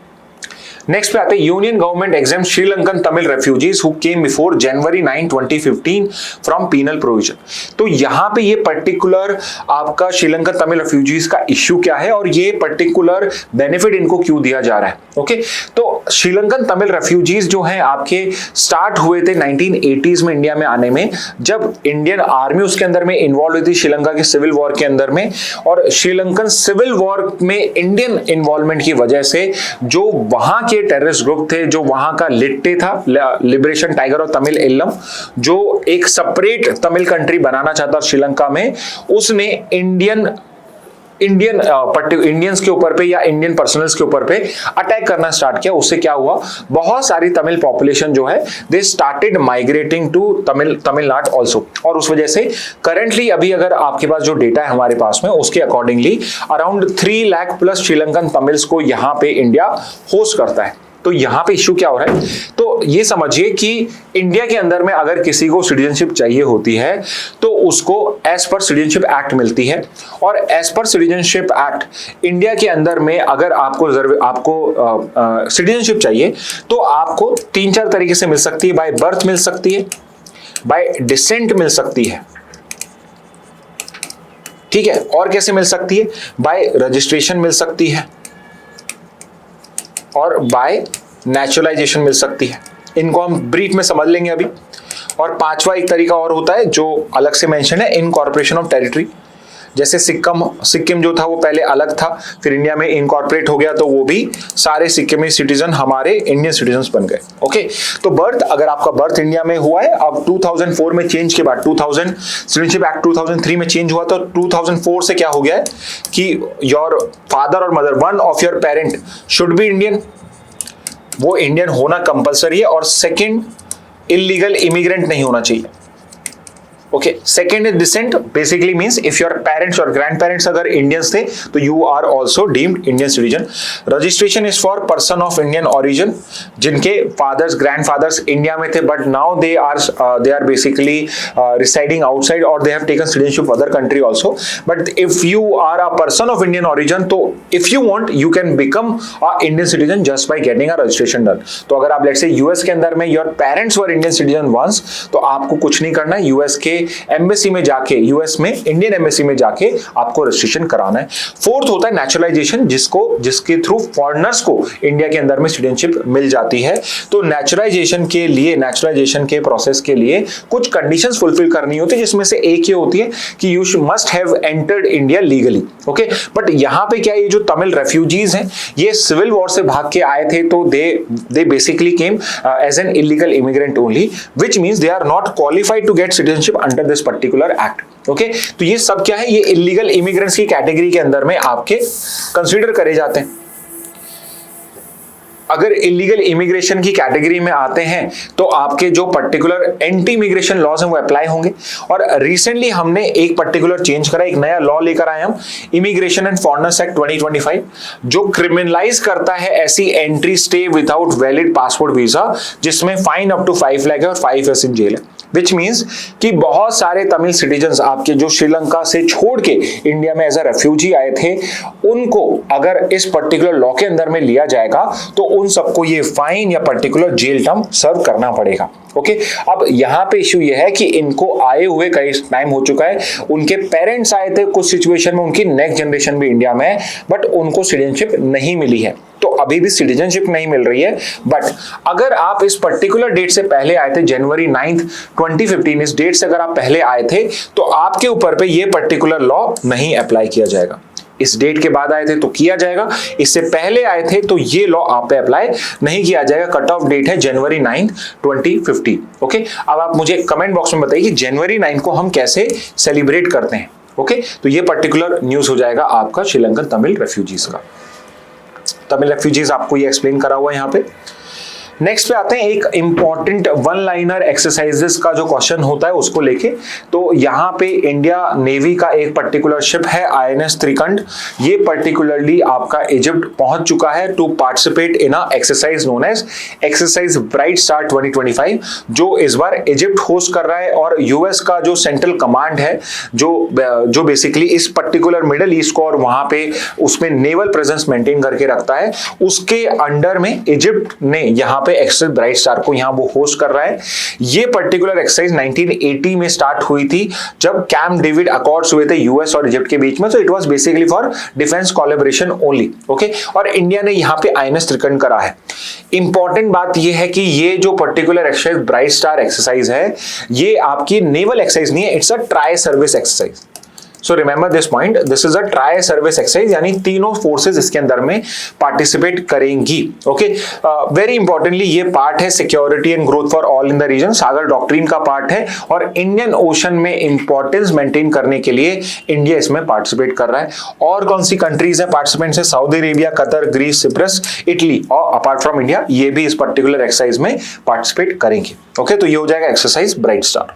Next पे आते हैं union government exempt Sri Lankan Tamil refugees who came before January 9, 2015 from penal provision. तो यहाँ पे ये पर्टिकुलर आपका श्रीलंकन तमिल रेफ्यूजीज का इश्यू क्या है और ये पर्टिकुलर बेनिफिट इनको क्यों दिया जा रहा है। ओके, तो श्रीलंकन तमिल रेफ्यूजीज जो हैं आपके स्टार्ट हुए थे 1980s में इंडिया में आने में, जब इंडियन आर्मी उसके अंदर में इन्वॉल्व हुई थी श्रीलंका के सिविल वॉर के अंदर में, और श्रीलंकन सिविल वॉर में इंडियन इन्वॉल्वमेंट की वजह से जो वहां के टेररिस्ट ग्रुप थे, जो वहां का लिट्टे था, लिबरेशन टाइगर और तमिल इल्लम, जो एक सेपरेट तमिल कंट्री बनाना चाहता श्रीलंका में, उसने इंडियंस के ऊपर पे या इंडियन पर्सनल्स के ऊपर पे अटैक करना स्टार्ट किया। उससे क्या हुआ, बहुत सारी तमिल पॉपुलेशन जो है they started migrating to Tamil Nadu also, और उस वजह से करंटली अभी अगर आपके पास जो डेटा है हमारे पास में उसके accordingly around 3 lakh plus Sri Lankan Tamils को यहाँ पे इंडिया होस्ट करता है। तो यहाँ पे इश्यू क्या हो रहा है, तो ये समझिए कि इंडिया के अंदर में अगर किसी को सिटीजनशिप चाहिए होती है तो उसको एज पर सिटीजनशिप एक्ट मिलती है, और as per citizenship act India के अंदर में अगर आपको सिटीजनशिप चाहिए तो आपको 3-4 तरीके से मिल सकती है। बाय बर्थ मिल सकती है, बाय डिसेंट मिल सकती है, ठीक है, और कैसे मिल सकती है, बाय रजिस्ट्रेशन मिल सकती है, और बाय नेचुरलाइजेशन मिल सकती है। इनको हम ब्रीफ में समझ लेंगे अभी। और पांचवा एक तरीका और होता है जो अलग से मेंशन है, इनकॉर्पोरेशन ऑफ टेरिटरी। जैसे सिक्किम जो था वो पहले अलग था, फिर इंडिया में इनकॉर्पोरेट हो गया, तो वो भी सारे सिक्किमी सिटीजन हमारे इंडियन सिटीजन बन गए। ओके, तो बर्थ, अगर आपका बर्थ इंडिया में हुआ है, अब 2004 में चेंज के बाद 2000 सिटीजनशिप एक्ट 2003 में चेंज हुआ, तो 2004 से क्या हो गया है कि योर फादर और mother, one of your parent should be Indian, वो इंडियन होना कंपलसरी है। और सेकेंड, इलीगल इमिग्रेंट नहीं होना चाहिए। Okay, second is descent, basically means if your parents और ग्रैंड पेरेंट्स अगर इंडियंस थे तो you are also deemed Indian citizen. Registration is for person of Indian origin, जिनके फादर्स ग्रैंडफादर्स इंडिया में थे but now they are basically residing outside और दे have taken citizenship other country also. But if you are a person of Indian origin, तो if you want you can become a Indian citizen just by getting a registration done. तो अगर आप let's say US के अंदर में your parents were Indian citizen once, तो आपको कुछ नहीं करना है, यूएस के एम्बेसी में जाके, यूएस में इंडियन एम्बेसी में जाके आपको रजिस्ट्रेशन कराना है। फोर्थ होता है नेचुरलाइजेशन, जिसके थ्रू फॉरेनर्स को इंडिया के अंदर में सिटीजनशिप मिल जाती है। तो नेचुरलाइजेशन के प्रोसेस के लिए कुछ कंडीशंस फुलफिल करनी होती है, जिसमें से एक ये होती है कि you must have entered India legally. Okay, but यहां पे क्या, ये जो तमिल रेफ्यूजीज हैं, ये सिविल वॉर से भाग के आए थे, तो they basically came as an illegal immigrant only, which means they are not qualified to get citizenship under this particular act. Okay, तो ये सब क्या है, ये इलीगल इमिग्रेंट्स की कैटेगरी के अंदर में आपके कंसीडर करे जाते हैं। अगर इलीगल इमिग्रेशन की कैटेगरी में आते हैं तो आपके जो पर्टिकुलर एंटी इमिग्रेशन लॉज हैं वो अप्लाई होंगे। और रिसेंटली हमने एक पर्टिकुलर चेंज करा, एक नया लॉ लेकर आए हम, इमिग्रेशन एंड फॉरेनर्स एक्ट 2025, जो क्रिमिनलाइज करता है ऐसी entry stay without valid passport visa, जिसमें फाइन अप टू 5 लाख है और 5 इयर्स इन जेल है। विच मीन्स कि बहुत सारे तमिल सिटीजन्स आपके जो श्रीलंका से छोड़ के इंडिया में एज अ रेफ्यूजी आए थे, उनको अगर इस पर्टिकुलर लॉ के अंदर में लिया जाएगा तो उन सबको ये फाइन या पर्टिकुलर जेल टर्म सर्व करना पड़ेगा। ओके, अब यहाँ पे इश्यू ये है कि इनको आए हुए कई टाइम हो चुका है, उनके पेरेंट्स आए थे कुछ सिचुएशन में, उनकी नेक्स्ट जनरेशन भी इंडिया में है, बट उनको सिटीजनशिप नहीं मिली है, तो अभी भी सिटीजनशिप नहीं मिल रही है। बट अगर आप इस पर्टिकुलर डेट से पहले आए थे, जनवरी 9, 2015, इस डेट से अगर आप पहले आए थे, तो आपके ऊपर पे ये पर्टिकुलर लॉ नहीं अप्लाई किया जाएगा। इस डेट के बाद आए थे तो किया जाएगा, इससे पहले आए थे तो ये लॉ आप पे अप्लाई नहीं किया जाएगा। कट ऑफ डेट है जनवरी 9, 2050। ओके, अब आप मुझे कमेंट बॉक्स में बताइए कि जनवरी 9 को हम कैसे सेलिब्रेट करते हैं। ओके, तो ये पर्टिकुलर न्यूज हो जाएगा आपका श्रीलंकन तमिल रेफ्यूजीज का। तमिल रेफ्यूजीज आपको ये एक्सप्लेन करा हुआ है यहाँ पे। नेक्स्ट पे आते हैं एक इंपॉर्टेंट वन लाइनर एक्सरसाइजेस का जो क्वेश्चन होता है उसको लेके। तो यहाँ पे इंडिया नेवी का एक पर्टिकुलर शिप है INS त्रिकंड, ये पर्टिकुलरली आपका इजिप्ट पहुंच चुका है to participate in a exercise known as exercise bright star 2025, जो इस बार इजिप्ट होस्ट कर रहा है। और यूएस का जो सेंट्रल कमांड है, जो बेसिकली इस पर्टिकुलर मिडल ईस्ट को और वहां पे उसमें नेवल प्रेजेंस मेंटेन करके रखता है, उसके अंडर में इजिप्ट ने यहाँ एक्सरसाइज ब्राइट स्टार को यहां वो होस्ट कर रहा है। ये पर्टिकुलर एक्सरसाइज 1980 में स्टार्ट हुई थी, जब कैंप डेविड अकॉर्ड्स हुए थे यूएस और इजिप्ट के बीच में। तो it was basically for defence collaboration only. Okay, और इंडिया ने यहां पे INS त्रिकंड करा है। इंपॉर्टेंट बात ये है कि ये जो particular exercise bright star exercise है, ये आपकी नेवल एक्सरसाइज नहीं है, it's a tri service exercise. So remember this point, this is a tri service exercise, यानी तीनों फोर्सेस इसके अंदर में पार्टिसिपेट करेंगी। ओके, वेरी इंपॉर्टेंटली ये पार्ट है security and growth for all in the region, SAGAR doctrine का पार्ट है, और इंडियन ओशन में इंपॉर्टेंस मेंटेन करने के लिए इंडिया इसमें पार्टिसिपेट कर रहा है। और कौन सी कंट्रीज है पार्टिसिपेंट्स है? Saudi Arabia, Qatar, Greece, Cyprus, Italy, और अपार्ट फ्रॉम इंडिया ये भी इस पर्टिकुलर एक्सरसाइज में पार्टिसिपेट करेंगे। ओके, तो ये हो जाएगा एक्सरसाइज ब्राइट स्टार।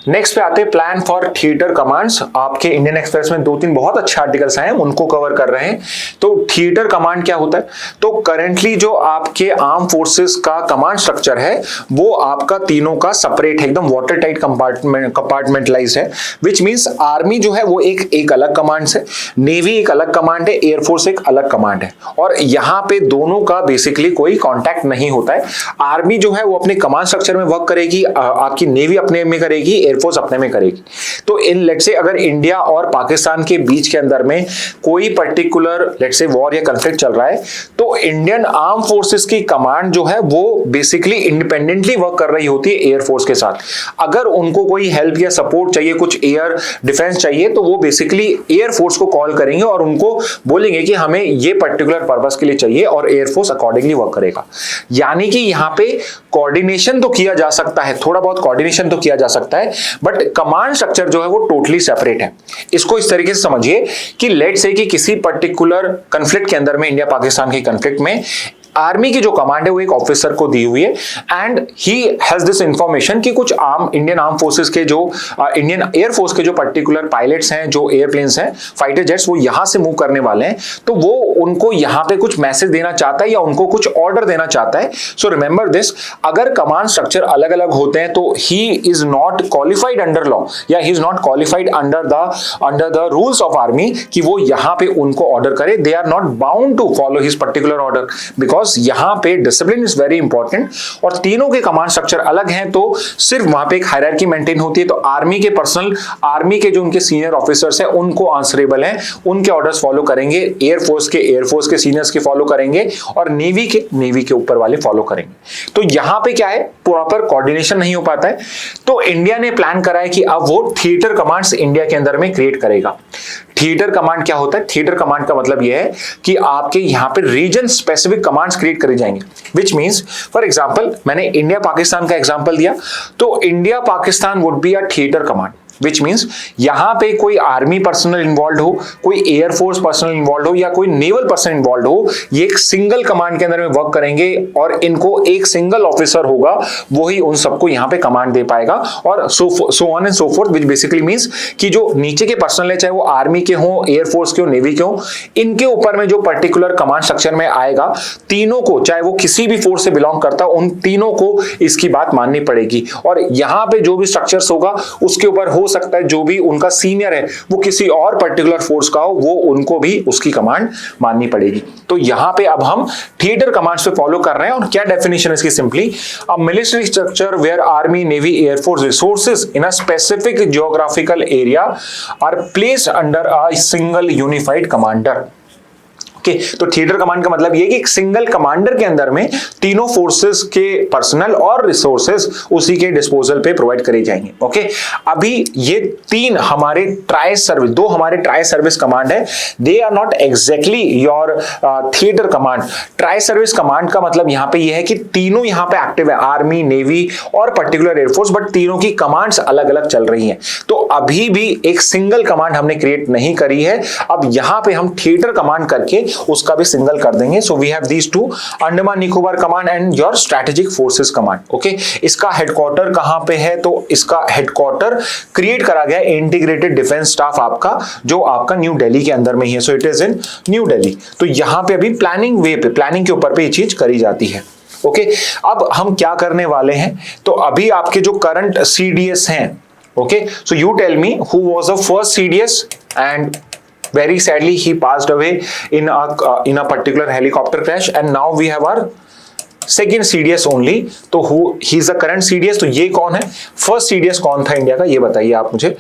नेक्स्ट पे आते हैं प्लान फॉर थिएटर कमांड्स। आपके इंडियन एक्सप्रेस में 2-3 बहुत अच्छे आर्टिकल्स आए हैं, उनको कवर कर रहे हैं। तो थिएटर कमांड क्या होता है? तो करंटली जो आपके आर्म फोर्सेस का कमांड स्ट्रक्चर है वो आपका तीनों का सेपरेट है, एकदम वाटर टाइट कंपार्टमेंटलाइज्ड है। विच मींस आर्मी जो है वो एक अलग कमांड है, नेवी एक अलग कमांड है, एयरफोर्स एक अलग कमांड है, और यहाँ पे दोनों का बेसिकली कोई कॉन्टैक्ट नहीं होता है। आर्मी जो है वो अपने कमांड स्ट्रक्चर में वर्क करेगी, आपकी नेवी अपने में करेगी, एयरफोर्स अपने में करेगी। तो इन लेट्स से अगर इंडिया और पाकिस्तान के बीच के अंदर में कोई पर्टिकुलर लेट्स से वॉर या कॉन्फ्लिक्ट चल रहा है तो इंडियन आर्म फोर्सेस की कमांड जो है वो बेसिकली इंडिपेंडेंटली वर्क कर रही होती है एयरफोर्स के साथ। अगर उनको कोई हेल्प या सपोर्ट चाहिए, कुछ एयर डिफेंस चाहिए, तो वो बेसिकली एयरफोर्स को कॉल करेंगे और उनको बोलेंगे कि हमें ये पर्टिकुलर पर्पस के लिए चाहिए और एयरफोर्स अकॉर्डिंगली वर्क करेगा। यानी कि यहां पे कोऑर्डिनेशन तो किया जा सकता है, थोड़ा बहुत कोऑर्डिनेशन तो किया जा सकता है, बट कमांड स्ट्रक्चर जो है वो टोटली सेपरेट है। इसको इस तरीके से समझिए कि लेट्स से कि किसी पर्टिकुलर कॉन्फ्लिक्ट के अंदर में, इंडिया पाकिस्तान के कॉन्फ्लिक्ट में, आर्मी की जो कमांड है वो एक ऑफिसर को दी हुई है and he has this information कि कुछ इंडियन आर्म फोर्सेस के जो इंडियन एयरफोर्स के जो पर्टिकुलर पायलट्स हैं, जो एयरप्लेन्स हैं, फाइटर जेट्स, वो यहां से मूव करने वाले हैं, तो वो उनको यहां पे कुछ मैसेज देना चाहता है या उनको कुछ ऑर्डर देना चाहता है। सो रिमेंबर दिस, अगर कमांड स्ट्रक्चर अलग अलग होते हैं तो he is not qualified under law या he is not qualified under the rules of army कि वो यहां पे उनको ऑर्डर करे। They are not bound to follow his particular order because यहां पे डिसिप्लिन इज वेरी इंपॉर्टेंट और तीनों के कमांड स्ट्रक्चर अलग हैं तो सिर्फ वहां पे एक हायरार्की मेंटेन होती है। तो आर्मी के जो उनके सीनियर ऑफिसर्स हैं उनको आंसरेबल हैं, उनके ऑर्डर्स फॉलो करेंगे, एयरफोर्स के सीनियर्स के फॉलो करेंगे और नेवी के ऊपर वाले फॉलो करेंगे। तो यहां पे क्या है, प्रॉपर कोऑर्डिनेशन नहीं हो पाता है। तो इंडिया ने प्लान करा है कि अब वो थिएटर कमांड्स इंडिया के अंदर में क्रिएट करेगा। थिएटर कमांड क्या होता है? थिएटर कमांड का मतलब यह है कि आपके यहां पे रीजन स्पेसिफिक कमांड्स क्रिएट करे जाएंगे, विच मींस फॉर एग्जांपल मैंने इंडिया पाकिस्तान का एग्जांपल दिया, तो India Pakistan would be a theatre command, which means यहां पे कोई आर्मी पर्सनल इन्वॉल्व हो, कोई एयरफोर्स पर्सनल इन्वॉल्व हो या कोई नेवल पर्सन इन्वॉल्व हो, ये एक सिंगल कमांड के अंदर में वर्क करेंगे और इनको एक सिंगल ऑफिसर होगा, वही उन सबको यहां पे कमांड दे पाएगा और so on and so fourth, which basically means कि जो नीचे के पर्सनल है, चाहे वो आर्मी के हो, एयरफोर्स के हो, नेवी के हो, इनके ऊपर में जो पर्टिकुलर कमांड स्ट्रक्चर में आएगा, तीनों को, चाहे वो किसी भी फोर्स से बिलोंग करता, उन तीनों को इसकी बात माननी पड़ेगी। और यहां पे जो भी स्ट्रक्चर्स होगा उसके ऊपर हो सकता है जो भी उनका सीनियर है वो किसी और पर्टिकुलर फोर्स का हो, वो उनको भी उसकी कमांड माननी पड़ेगी। तो यहां पे अब हम थिएटर कमांड्स पे फॉलो कर रहे हैं और क्या डेफिनेशन है इसकी? Simply a military structure where army, navy, air force resources in a specific geographical area are placed under a single unified commander. Okay, तो थिएटर कमांड का मतलब ये कि एक सिंगल कमांडर के अंदर में तीनों फोर्सेस के पर्सनल और रिसोर्सेस उसी के डिस्पोजल पे प्रोवाइड करे जाएंगे। ओके, अभी ये तीन हमारे दो हमारे ट्राई सर्विस कमांड है, they are not exactly your theatre command. Tri service command का मतलब यहां पे ये है कि तीनों यहां पे एक्टिव है, आर्मी, नेवी और पर्टिकुलर एयरफोर्स, बट तीनों की कमांड्स अलग अलग चल रही हैं। तो अभी भी एक सिंगल कमांड हमने क्रिएट नहीं करी है, अब यहां पे हम थिएटर कमांड करके उसका भी सिंगल कर देंगे। So we have these two, Andaman Nicobar command and your strategic forces command. Okay, इसका हेडक्वार्टर कहां पे है? तो इसका हेडक्वार्टर क्रिएट करा गया इंटीग्रेटेड डिफेंस स्टाफ आपका, जो आपका न्यू दिल्ली के अंदर में ही है। So it is in new Delhi. तो यहां पे अभी प्लानिंग के ऊपर पे ये चीज करी जाती है। ओके, अब हम क्या करने वाले हैं? तो अभी आपके जो करंट CDS हैं, okay, so you tell me who was the first CDS and very sadly he passed away in a particular helicopter crash and now we have our second CDS only। तो he is the current CDS। तो ये कौन है? First CDS कौन था India का, ये बताइए आप मुझे।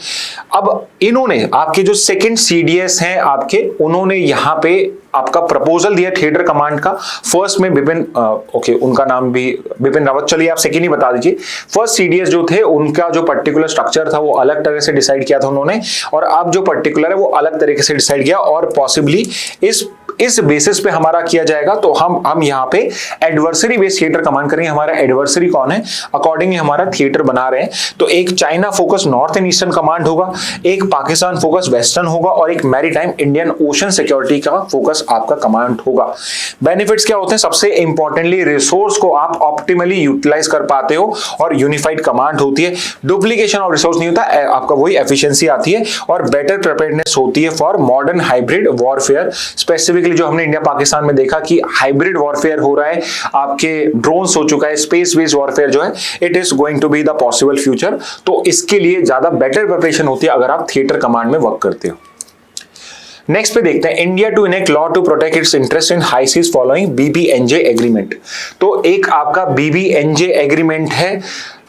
अब इन्होंने आपके जो सेकंड CDS हैं आपके, उन्होंने यहां पे आपका प्रपोजल दिया थिएटर कमांड का। फर्स्ट में बिपिन, ओके, उनका नाम भी बिपिन रावत, चलिए आप सेकंड ही बता दीजिए। फर्स्ट CDS जो थे उनका जो पर्टिकुलर स्ट्रक्चर था वो अलग तरह से डिसाइड किया था उन्होंने, और अब जो पर्टिकुलर है वो अलग तरीके से डिसाइड किया और पॉसिबली इस बेसिस पे हमारा किया जाएगा। तो हम यहाँ पे एडवर्सरी बेस्ड थिएटर कमांड करेंगे। हमारा एडवर्सरी कौन है, अकॉर्डिंगली हमारा थिएटर बना रहे हैं। तो एक China focus north and eastern command होगा, एक पाकिस्तान फोकस वेस्टर्न होगा और एक मैरीटाइम इंडियन ओशन सिक्योरिटी का फोकस आपका कमांड होगा। बेनिफिट्स क्या होते हैं? सबसे इंपॉर्टेंटली रिसोर्स को आप ऑप्टिमली यूटिलाइज कर पाते हो और यूनिफाइड कमांड होती है, डुप्लीकेशन ऑफ रिसोर्स नहीं होता, आपका वही एफिशिएंसी आती है और बेटर प्रिपेयर्डनेस होती है for modern hybrid warfare. Specifically जो हमने इंडिया पाकिस्तान में देखा कि हाइब्रिड वॉरफेयर हो रहा है, आपके ड्रोन्स हो चुका है, स्पेस बेस्ड वॉरफेयर जो है, it is going to be the possible future. तो इसके लिए ज्यादा बेटर प्रिपरेशन होती है अगर आप थिएटर कमांड में वर्क करते हो। नेक्स्ट पे देखते हैं, India to enact law to protect its interest in high seas following BBNJ agreement. तो एक आपका BBNJ एग्रीमेंट है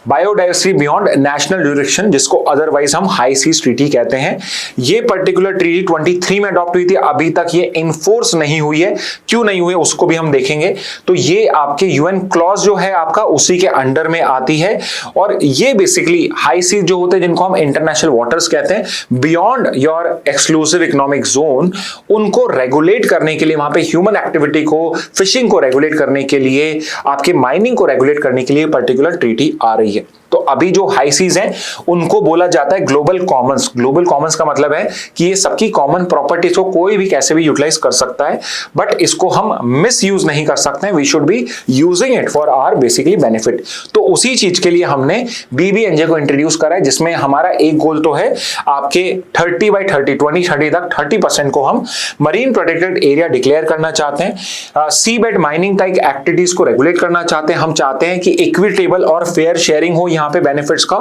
बायोडाइवर्सिटी बियॉन्ड नेशनल ड्यूरिक्शन, जिसको अदरवाइज हम हाई सीज ट्रीटी कहते हैं। ये पर्टिकुलर ट्रीटी 23 में अडॉप्ट हुई थी, अभी तक ये इनफोर्स नहीं हुई है। क्यों नहीं हुई है उसको भी हम देखेंगे। तो ये आपके यूएन क्लॉज जो है आपका उसी के अंडर में आती है, और ये बेसिकली हाई सीज जो होते हैं जिनको हम इंटरनेशनल वाटर्स कहते हैं, beyond your exclusive economic zone, उनको रेगुलेट करने के लिए, वहां पे ह्यूमन एक्टिविटी को, फिशिंग को रेगुलेट करने के लिए, आपके माइनिंग को रेगुलेट करने के लिए पर्टिकुलर ट्रीटी आ रही है। तो अभी जो हाई सीज हैं उनको बोला जाता है ग्लोबल कॉमन्स। ग्लोबल कॉमन्स का मतलब है कि ये सबकी कॉमन प्रॉपर्टीज को कोई भी कैसे भी यूटिलाइज कर सकता है, बट इसको हम मिस यूज नहीं कर सकते हैं। We should be using it for our basically benefit. तो उसी चीज के लिए हमने BBNJ को इंट्रोड्यूस करा है, जिसमें हमारा एक गोल तो है आपके 2030 तक 30% को हम मरीन प्रोटेक्टेड एरिया डिक्लेयर करना चाहते हैं। सी बेड माइनिंग टाइप एक्टिविटीज को रेगुलेट करना चाहते हैं। हम चाहते हैं कि इक्विटेबल और फेयर शेयरिंग हो यहाँ पे बेनिफिट्स का,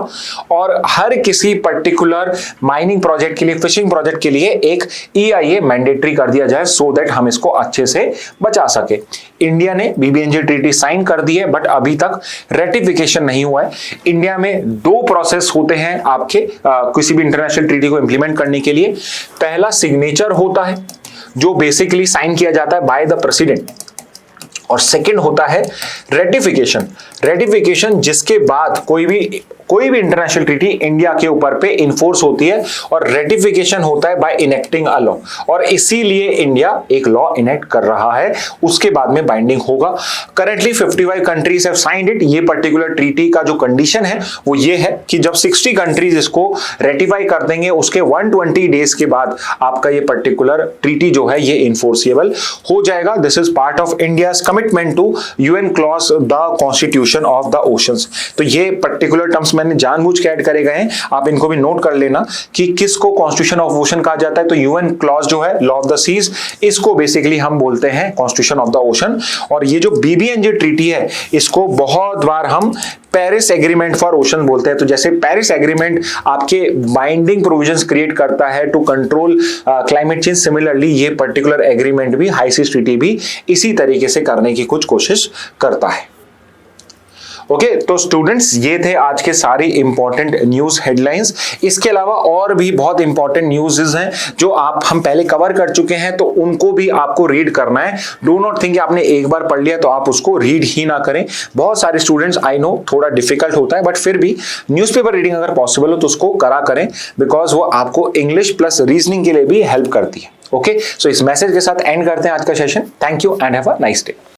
और हर किसी पर्टिकुलर माइनिंग प्रोजेक्ट के लिए, फिशिंग प्रोजेक्ट के लिए एक EIA मैंडेटरी कर दिया जाए, सो दैट हम इसको अच्छे से बचा सके। इंडिया ने BBNJ ट्रीटी साइन कर दी है, बट अभी तक रेटिफिकेशन नहीं हुआ है। इंडिया में 2 प्रोसेस होते हैं आपके किसी भी इंटरनेशनल ट्रीटी को इंप्लीमेंट करने के लिए। पहला सिग्नेचर होता है, जो बेसिकली साइन किया जाता है बाय द प्रेसिडेंट, और सेकंड होता है रेटिफिकेशन। रेटिफिकेशन जिसके बाद कोई भी इंटरनेशनल ट्रीटी इंडिया के ऊपर पे इन्फोर्स होती है, और रेटिफिकेशन होता है बाय इनेक्टिंग अ लॉ, और इसीलिए इंडिया एक लॉ इनेक्ट कर रहा है, उसके बाद में बाइंडिंग होगा। Currently 55 countries have signed it. ये पर्टिकुलर ट्रीटी का जो कंडीशन है वो ये है कि जब 60 कंट्रीज इसको रेटिफाई कर देंगे, उसके 120 डेज के बाद आपका ये पर्टिकुलर ट्रीटी जो है ये इन्फोर्सिएबल हो जाएगा। This is part of India's commitment to UN CLOS the constitution of the oceans. तो ये पर्टिकुलर टर्म्स मैंने जानबूझ के ऐड करे गए हैं, आप इनको भी नोट कर लेना कि किसको कॉन्स्टिट्यूशन ऑफ ओशन कहा जाता है। तो UN क्लॉज जो है, लॉ ऑफ द सीज, इसको बेसिकली हम बोलते हैं कॉन्स्टिट्यूशन ऑफ द ओशन। और ये जो BBNJ ट्रीटी है, इसको बहुत बार हम पेरिस एग्रीमेंट फॉर ओशन बोलते हैं। तो जैसे पेरिस एग्रीमेंट आपके बाइंडिंग प्रोविजंस क्रिएट करता है to control climate change, similarly ये पर्टिकुलर एग्रीमेंट भी, हाई सीज ट्रीटी भी इसी तरीके से करने की कुछ कोशिश करता है। ओके, तो स्टूडेंट्स ये थे आज के सारी इंपॉर्टेंट न्यूज हेडलाइंस। इसके अलावा और भी बहुत इंपॉर्टेंट न्यूज़ हैं जो हम पहले कवर कर चुके हैं, तो उनको भी आपको रीड करना है। डू नॉट थिंक आपने एक बार पढ़ लिया तो आप उसको रीड ही ना करें। बहुत सारे स्टूडेंट्स, आई नो थोड़ा डिफिकल्ट होता है, बट फिर भी न्यूज़पेपर रीडिंग अगर पॉसिबल हो तो उसको करा करें, बिकॉज वो आपको इंग्लिश प्लस रीजनिंग के लिए भी हेल्प करती है। ओके, सो इस मैसेज के साथ एंड करते हैं आज का session. Thank you and have a nice day.